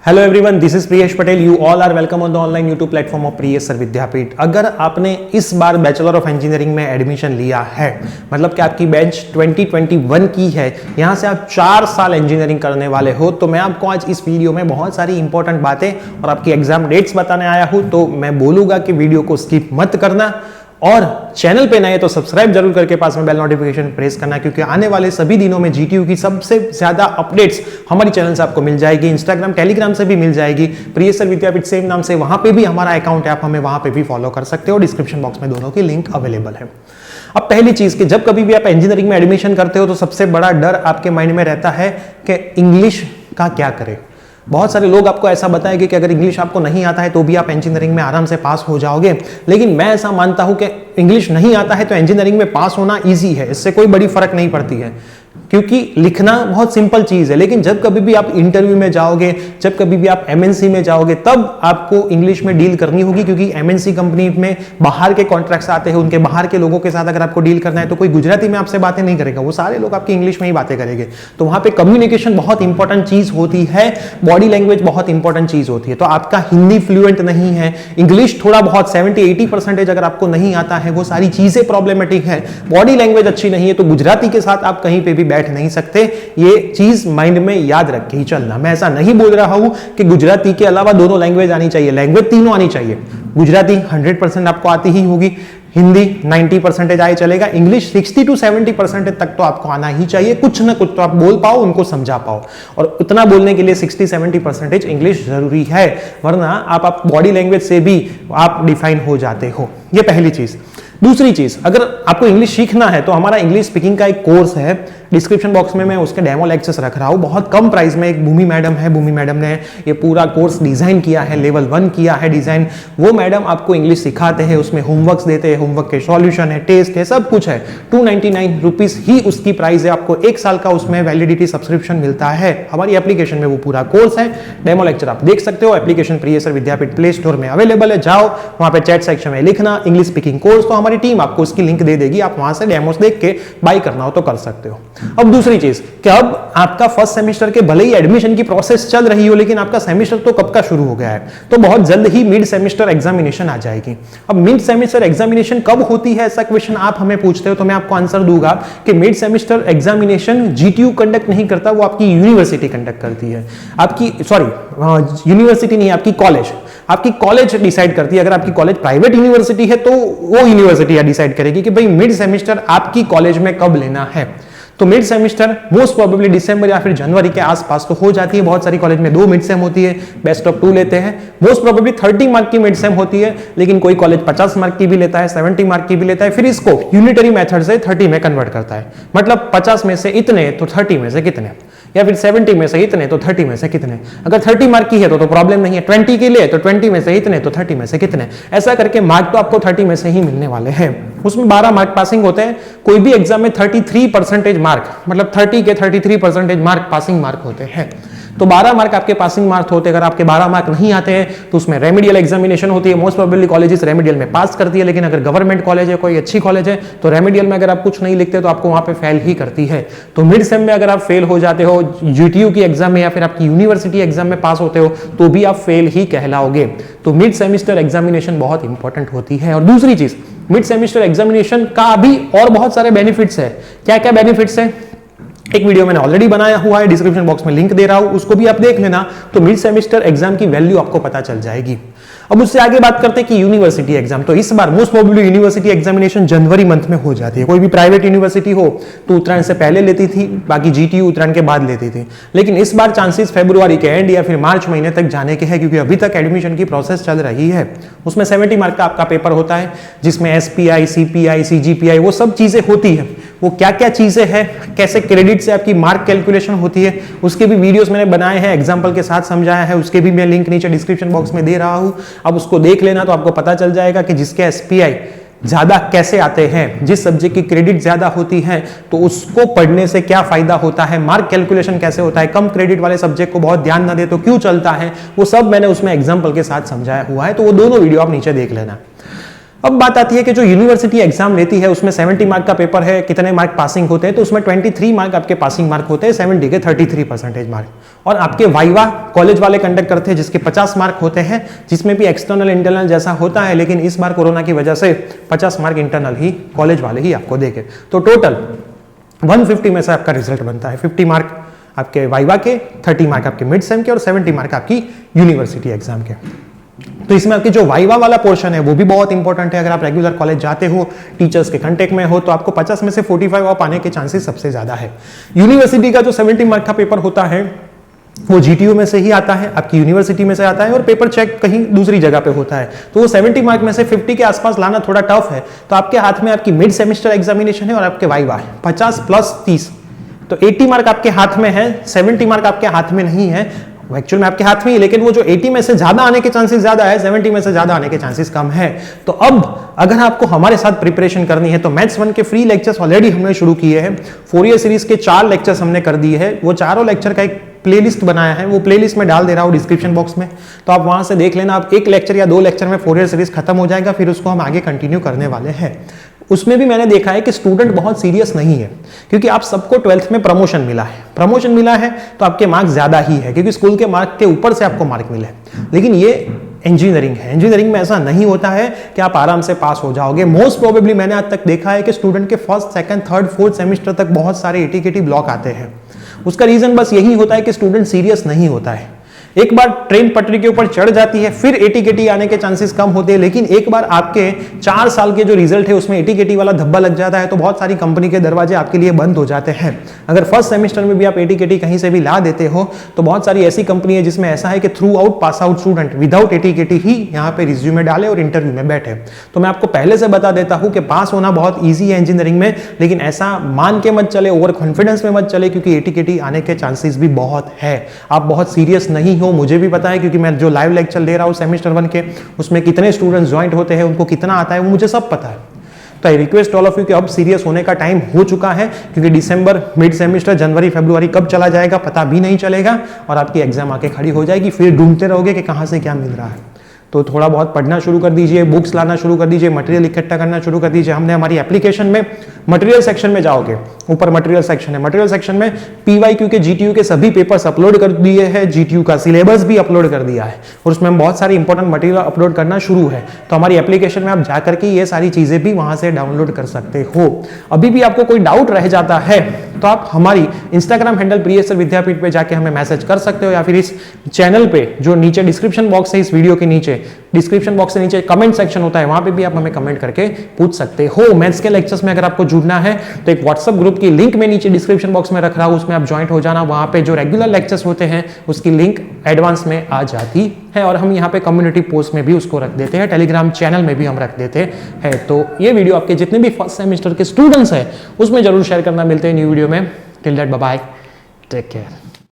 Hello everyone, this is Priyesh Patel. You all are welcome on the online YouTube platform of Priyesh sir Vidyapeeth. अगर आपने इस बार bachelor of engineering में admission लिया है, मतलब कि आपकी बैच 2021 की है, यहां से आप 4 साल इंजीनियरिंग करने वाले हो, तो मैं आपको आज इस वीडियो में बहुत सारी इंपॉर्टेंट बातें और आपकी एग्जाम डेट्स बताने आया हूं। तो मैं बोलूंगा कि वीडियो को स्किप मत करना और चैनल पे नए तो सब्सक्राइब जरूर करके पास में बेल नोटिफिकेशन प्रेस करना, क्योंकि आने वाले सभी दिनों में जीटीयू की सबसे ज्यादा अपडेट्स हमारी चैनल से आपको मिल जाएगी। इंस्टाग्राम टेलीग्राम से भी मिल जाएगी। प्रियेश सर विद्यापीठ सेम नाम से वहां पे भी हमारा अकाउंट है, आप हमें वहां पे भी फॉलो कर सकते हो। डिस्क्रिप्शन बॉक्स में दोनों की लिंक अवेलेबल है। अब पहली चीज कि जब कभी भी आप इंजीनियरिंग में एडमिशन करते हो तो सबसे बड़ा डर आपके माइंड में रहता है कि इंग्लिश का क्या करें। बहुत सारे लोग आपको ऐसा बताएंगे कि अगर इंग्लिश आपको नहीं आता है तो भी आप इंजीनियरिंग में आराम से पास हो जाओगे, लेकिन मैं ऐसा मानता हूं कि इंग्लिश नहीं आता है तो इंजीनियरिंग में पास होना इजी है, इससे कोई बड़ी फर्क नहीं पड़ती है, क्योंकि लिखना बहुत सिंपल चीज है। लेकिन जब कभी भी आप इंटरव्यू में जाओगे, जब कभी भी आप एमएनसी में जाओगे, तब आपको इंग्लिश में डील करनी होगी, क्योंकि एमएनसी कंपनी में बाहर के कॉन्ट्रैक्ट्स आते हैं, उनके बाहर के लोगों के साथ अगर आपको डील करना है तो कोई गुजराती में आपसे बातें नहीं करेगा, वो सारे लोग आपकी इंग्लिश में ही बातें करेंगे। तो वहां पे कम्युनिकेशन बहुत इंपॉर्टेंट चीज होती है, बॉडी लैंग्वेज बहुत इंपॉर्टेंट चीज होती है। तो आपका हिंदी फ्लुएंट नहीं है, इंग्लिश थोड़ा बहुत 70-80% अगर आपको नहीं आता है, वो सारी चीजें प्रॉब्लमेटिक है, बॉडी लैंग्वेज अच्छी नहीं है, तो गुजराती के साथ आप कहीं पे भी बैठ नहीं सकते। ये चीज माइंड में याद रख के ही चलना। मैं ऐसा नहीं बोल रहा हूं कि गुजराती के अलावा दोनों लैंग्वेज आनी चाहिए, लैंग्वेज तीनों आनी चाहिए। गुजराती 100% आपको आती ही होगी, हिंदी 90% आए चलेगा, इंग्लिश 60-70% तक तो आपको आना ही चाहिए। कुछ ना कुछ तो आप बोल पाओ, उनको समझा पाओ, और उतना बोलने के लिए 60-70% इंग्लिश जरूरी है, वरना आप बॉडी लैंग्वेज से भी आप डिफाइन हो जाते हो। ये पहली चीज। दूसरी चीज, अगर आपको इंग्लिश सीखना है तो हमारा इंग्लिश स्पीकिंग का एक कोर्स है, डिस्क्रिप्शन बॉक्स में मैं उसके डेमो लेक्चर्स रख रहा हूं, बहुत कम प्राइस में। एक भूमि मैडम है, भूमि मैडम ने ये पूरा कोर्स डिजाइन किया है, लेवल 1 किया है डिजाइन। वो मैडम आपको इंग्लिश सिखाते हैं, उसमें होमवर्क्स देते हैं, होमवर्क के सॉल्यूशन है, टेस्ट है, सब कुछ है। 299 रुपीज ही उसकी प्राइस है। आपको 1 साल का उसमें वैलिडिटी सब्सक्रिप्शन मिलता है। हमारी एप्लीकेशन में वो पूरा कोर्स है, डेमो लेक्चर आप देख सकते हो। एप्लीकेशन प्रियेश सर विद्यापीठ प्ले स्टोर में अवेलेबल है, जाओ वहां पे चैट सेक्शन में लिखना इंग्लिश स्पीकिंग कोर्स, तो हमारी टीम आपको उसकी लिंक दे देगी, आप वहां से डेमोस देख के बाय करना हो तो कर सकते हो। अब दूसरी चीज कि अब आपका फर्स्ट सेमेस्टर के भले ही एडमिशन की प्रोसेस चल रही हो, लेकिन आपका सेमेस्टर तो कब का शुरू हो गया है, तो बहुत जल्द ही मिड सेमेस्टर एग्जामिनेशन आ जाएगी। अब मिड सेमेस्टर एग्जामिनेशन कब होती है, ऐसा क्वेश्चन आप हमें पूछते हो, तो मैं आपको आंसर दूंगा कि mid semester examination GTU conduct नहीं करता, वो आपकी यूनिवर्सिटी कंडक्ट करती है। आपकी यूनिवर्सिटी नहीं, आपकी कॉलेज डिसाइड करती है। अगर आपकी कॉलेज प्राइवेट यूनिवर्सिटी है तो वो यूनिवर्सिटी डिसाइड करेगी कि भाई मिड सेमेस्टर आपकी कॉलेज में कब लेना है। तो मिड सेमेस्टर मोस्ट प्रोबेबली दिसंबर या फिर जनवरी के आसपास तो हो जाती है। बहुत सारी कॉलेज में 2 मिड सेम होती है, बेस्ट ऑफ 2 लेते हैं। मोस्ट प्रोबेबली 30 मार्क की मिड सेम होती है, लेकिन कोई कॉलेज 50 मार्क की भी लेता है, 70 मार्क की भी लेता है, फिर इसको यूनिटरी मेथड से 30 में कन्वर्ट करता है। मतलब 50 में से इतने तो 30 में से कितने, या फिर 70 में से इतने तो 30 में से कितने। अगर 30 मार्क की है तो प्रॉब्लम नहीं है, 20 के लिए तो 20 में से इतने तो 30 में से कितने। ऐसा करके मार्क तो आपको 30 में से ही मिलने वाले हैं। उसमें 12 मार्क पासिंग होते हैं। कोई भी एग्जाम में 33% मार्क, मतलब 30 के 33% मार्क पासिंग मार्क होते हैं। तो 12 मार्क आपके पासिंग मार्क होते हैं। अगर आपके 12 मार्क नहीं आते हैं तो उसमें रेमेडियल एग्जामिनेशन होती है। मोस्ट प्रोबेबली कॉलेजेस रेमेडियल में पास करती है, लेकिन अगर गवर्नमेंट कॉलेज है, कोई अच्छी कॉलेज है, तो रेमेडियल में अगर आप कुछ नहीं लिखते तो आपको वहां पे फेल ही करती है। तो मिड सेम में अगर आप फेल हो जाते हो जीटीयू की एग्जाम में या फिर आपकी यूनिवर्सिटी एग्जाम में पास होते हो तो भी आप फेल ही कहलाओगे। तो मिड सेमेस्टर एग्जामिनेशन बहुत इंपॉर्टेंट होती है। और दूसरी चीज, मिड सेमेस्टर एग्जामिनेशन का भी और बहुत सारे बेनिफिट्स है। क्या क्या बेनिफिट्स है, एक वीडियो मैंने ऑलरेडी बनाया हुआ है, डिस्क्रिप्शन बॉक्स में लिंक दे रहा हूं, उसको भी आप देख लेना, तो मिड सेमेस्टर एग्जाम की वैल्यू आपको पता चल जाएगी। अब उससे आगे बात करते हैं कि यूनिवर्सिटी एग्जाम। तो इस बार मोस्ट प्रोबेबली यूनिवर्सिटी एग्जामिनेशन जनवरी मंथ में हो जाती है। कोई भी प्राइवेट यूनिवर्सिटी हो तो उत्तरायण से पहले लेती थी, बाकी जीटीयू उत्तरायण के बाद लेती थी, लेकिन इस बार चांसेस फरवरी के एंड या फिर मार्च महीने तक जाने के हैं, क्योंकि अभी तक एडमिशन की प्रोसेस चल रही है। उसमें 70 मार्क का आपका पेपर होता है, जिसमें एसपीआई, सीपीआई, सीजीपीआई वो सब चीजें होती है। वो क्या क्या चीजें हैं, कैसे क्रेडिट से आपकी मार्क कैलकुलेशन होती है, उसके भी वीडियोस मैंने बनाए हैं, एग्जांपल के साथ समझाया है, उसके भी मैं लिंक नीचे डिस्क्रिप्शन बॉक्स में दे रहा हूं। अब उसको देख लेना तो आपको पता चल जाएगा कि जिसके एसपीआई ज्यादा कैसे आते हैं, जिस सब्जेक्ट की क्रेडिट ज्यादा होती है तो उसको पढ़ने से क्या फायदा होता है, मार्क कैलकुलेशन कैसे होता है, कम क्रेडिट वाले सब्जेक्ट को बहुत ध्यान ना दे तो क्यों चलता है, वो सब मैंने उसमें एग्जांपल के साथ समझाया हुआ है। तो वो दोनों वीडियो आप नीचे देख लेना। अब बात आती है कि जो यूनिवर्सिटी एग्जाम लेती है उसमें 70 मार्क का पेपर है, कितने मार्क पासिंग होते हैं, तो उसमें 23 मार्क आपके पासिंग मार्क होते हैं, 70 के 33% मार्क। और आपके वाइवा कॉलेज वाले कंडक्ट करते हैं जिसके 50 मार्क होते हैं, जिसमें भी एक्सटर्नल इंटरनल जैसा होता है, लेकिन इस बार कोरोना की वजह से 50 मार्क इंटरनल ही कॉलेज वाले ही आपको देंगे। तो टोटल 150 में से आपका रिजल्ट बनता है। 50 मार्क आपके वाइवा के, 30 मार्क आपके मिड सेम के और 70 मार्क आपकी यूनिवर्सिटी एग्जाम के। तो इसमें आपकी जो वाइवा वाला पोर्शन है वो भी बहुत इंपॉर्टेंट है। अगर आप रेगुलर कॉलेज जाते हो, टीचर्स के कांटेक्ट में हो, तो आपको 50 में से 45 ऑफ आने के चांसेस सबसे ज्यादा है। यूनिवर्सिटी का जो 70 मार्क का पेपर होता है वो जीटीयू में से ही आता है, आपकी यूनिवर्सिटी में से आता है, और पेपर चेक कहीं दूसरी जगह पे होता है। तो वो 70 मार्क में से 50 के आसपास लाना थोड़ा टफ है। तो आपके हाथ में आपकी मिड सेमेस्टर एग्जामिनेशन है और आपके वाइवा है, 50 प्लस 30, तो 80 मार्क आपके हाथ में है, 70 मार्क आपके हाथ में नहीं है। एक्चुअल में आपके हाथ में ही, लेकिन वो जो 80 में से ज्यादा आने के चांसेस ज्यादा है, 70 में से ज्यादा आने के चांसेस कम है। तो अब अगर आपको हमारे साथ प्रिपरेशन करनी है तो मैथ्स 1 के फ्री लेक्चर्स ऑलरेडी हमने शुरू किए हैं। फोरियर सीरीज के 4 लेक्चर्स हमने कर दिए हैं। वो चारों लेक्चर का एक प्लेलिस्ट बनाया है, वो प्लेलिस्ट में डाल दे रहा हूं डिस्क्रिप्शन बॉक्स में, तो आप वहां से देख लेना। आप एक लेक्चर या 2 लेक्चर में फोरियर सीरीज खत्म हो जाएगा, फिर उसको हम आगे कंटिन्यू करने वाले हैं। उसमें भी मैंने देखा है कि स्टूडेंट बहुत सीरियस नहीं है, क्योंकि आप सबको 12th में प्रमोशन मिला है। प्रमोशन मिला है तो आपके मार्क्स ज्यादा ही है, क्योंकि स्कूल के मार्क के ऊपर से आपको मार्क मिले। लेकिन ये इंजीनियरिंग है, इंजीनियरिंग में ऐसा नहीं होता है कि आप आराम से पास हो जाओगे। मोस्ट प्रोबेबली मैंने आज तक देखा है कि स्टूडेंट के first, second, third, fourth semester तक बहुत सारे एटीकेटी ब्लॉक आते हैं। उसका रीजन बस यही होता है कि स्टूडेंट सीरियस नहीं होता है। एक बार ट्रेन पटरी के ऊपर चढ़ जाती है फिर एटीकेटी आने के चांसेस कम होते हैं, लेकिन एक बार आपके 4 साल के जो रिजल्ट है उसमें एटीकेटी वाला धब्बा लग जाता है तो बहुत सारी कंपनी के दरवाजे आपके लिए बंद हो जाते हैं। अगर फर्स्ट सेमेस्टर में भी आप एटीकेटी कहीं से भी ला देते हो तो बहुत सारी ऐसी कंपनी है जिसमें ऐसा है कि throughout pass out student without ATKT ही यहाँ पे रिज्यूमे डाले और इंटरव्यू में बैठे। तो मैं आपको पहले से बता देता हूँ कि पास होना बहुत ईजी है इंजीनियरिंग में, लेकिन ऐसा मान के मत चले, ओवर कॉन्फिडेंस में मत चले, क्योंकि एटीकेटी आने के चांसेस भी बहुत है। आप बहुत सीरियस नहीं हो, मुझे भी पता है, क्योंकि मैं जो लाइव लेक्चर ले रहा हूं सेमेस्टर 1 के, उसमें कितने स्टूडेंट्स ज्वाइन होते हैं, उनको कितना आता है, वो मुझे सब पता है। तो I request all of you कि अब सीरियस होने का टाइम हो चुका है, क्योंकि दिसंबर मिड सेमेस्टर, जनवरी फरवरी कब चला जाएगा पता भी नहीं चलेगा और आपकी एग्जाम आके खड़ी हो जाएगी। फिर ढूंढते रहोगे कि कहां से क्या मिल रहा है। तो थोड़ा बहुत पढ़ना शुरू कर दीजिए, बुक्स लाना शुरू कर दीजिए, मटेरियल इकट्ठा करना शुरू कर दीजिए। हमने हमारी एप्लीकेशन में मटेरियल सेक्शन में जाओगे, ऊपर मटेरियल सेक्शन है, मटेरियल सेक्शन में पीवाईक्यू के जीटीयू के सभी पेपर्स अपलोड कर दिए हैं, जीटीयू का सिलेबस भी अपलोड कर दिया है और उसमें हम बहुत सारी इंपॉर्टेंट मटेरियल अपलोड करना शुरू है। तो हमारी एप्लीकेशन में आप जाकर के ये सारी चीजें भी वहां से डाउनलोड कर सकते हो। अभी भी आपको कोई डाउट रह जाता है तो आप हमारी इंस्टाग्राम हैंडल प्रियसर विद्यापीठ पे जाके हमें मैसेज कर सकते हो, या फिर इस चैनल पे जो नीचे डिस्क्रिप्शन बॉक्स है, इस वीडियो के नीचे डिस्क्रिप्शन बॉक्स से नीचे कमेंट सेक्शन होता है, वहां पे भी आप हमें कमेंट करके पूछ सकते हो। मैथ्स के लेक्चर्स में अगर आपको जुड़ना है तो एक व्हाट्सएप ग्रुप की लिंक मैं नीचे डिस्क्रिप्शन बॉक्स में रख रहा हूं, उसमें आप ज्वाइंट हो जाना। वहां पे जो रेगुलर लेक्चर्स होते हैं उसकी लिंक एडवांस में आ जाती है और हम यहाँ पे कम्युनिटी पोस्ट में भी उसको रख देते हैं, टेलीग्राम चैनल में भी हम रख देते हैं। तो ये वीडियो आपके जितने भी फर्स्ट सेमेस्टर के स्टूडेंट्स हैं उसमें जरूर शेयर करना। मिलते हैं न्यू वीडियो में। Till that bye bye, take care.